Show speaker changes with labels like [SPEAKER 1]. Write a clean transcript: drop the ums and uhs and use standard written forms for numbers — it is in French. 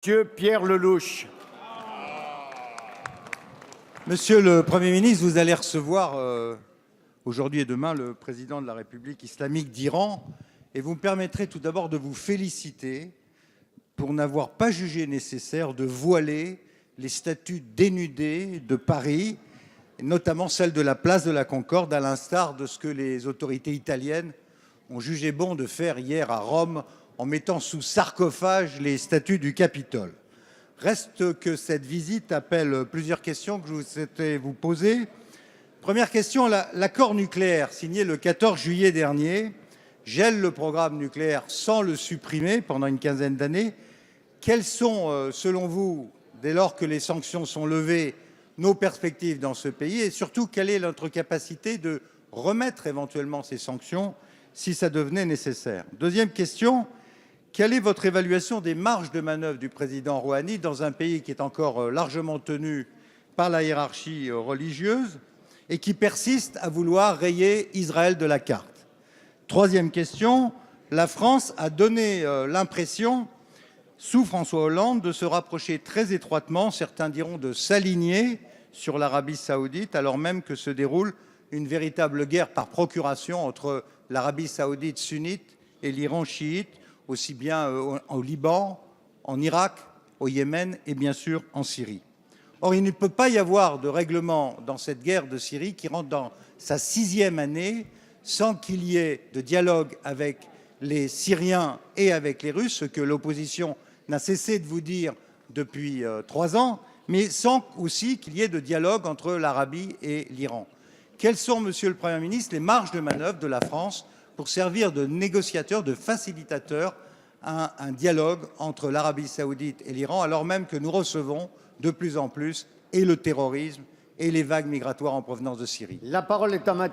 [SPEAKER 1] Monsieur Pierre Lellouche.
[SPEAKER 2] Monsieur le Premier ministre, vous allez recevoir aujourd'hui et demain le président de la République islamique d'Iran et vous me permettrez tout d'abord de vous féliciter pour n'avoir pas jugé nécessaire de voiler les statues dénudées de Paris, notamment celle de la place de la Concorde, à l'instar de ce que les autorités italiennes ont jugé bon de faire hier à Rome en mettant sous sarcophage les statues du Capitole. Reste que cette visite appelle plusieurs questions que je souhaitais vous poser. Première question, l'accord nucléaire signé le 14 juillet dernier gèle le programme nucléaire sans le supprimer pendant une quinzaine d'années. Quelles sont, selon vous, dès lors que les sanctions sont levées, nos perspectives dans ce pays et surtout, quelle est notre capacité de remettre éventuellement ces sanctions si ça devenait nécessaire? Deuxième question, quelle est votre évaluation des marges de manœuvre du président Rouhani dans un pays qui est encore largement tenu par la hiérarchie religieuse et qui persiste à vouloir rayer Israël de la carte? Troisième question, la France a donné l'impression, sous François Hollande, de se rapprocher très étroitement, certains diront de s'aligner sur l'Arabie saoudite, alors même que se déroule une véritable guerre par procuration entre l'Arabie saoudite sunnite et l'Iran chiite, aussi bien au Liban, en Irak, au Yémen et bien sûr en Syrie. Or, il ne peut pas y avoir de règlement dans cette guerre de Syrie qui rentre dans sa 6e année sans qu'il y ait de dialogue avec les Syriens et avec les Russes, ce que l'opposition n'a cessé de vous dire depuis 3 ans, mais sans aussi qu'il y ait de dialogue entre l'Arabie et l'Iran. Quelles sont, Monsieur le Premier ministre, les marges de manœuvre de la France pour servir de négociateur, de facilitateur à un dialogue entre l'Arabie saoudite et l'Iran, alors même que nous recevons de plus en plus et le terrorisme et les vagues migratoires en provenance de Syrie?
[SPEAKER 1] La parole est à Mathieu.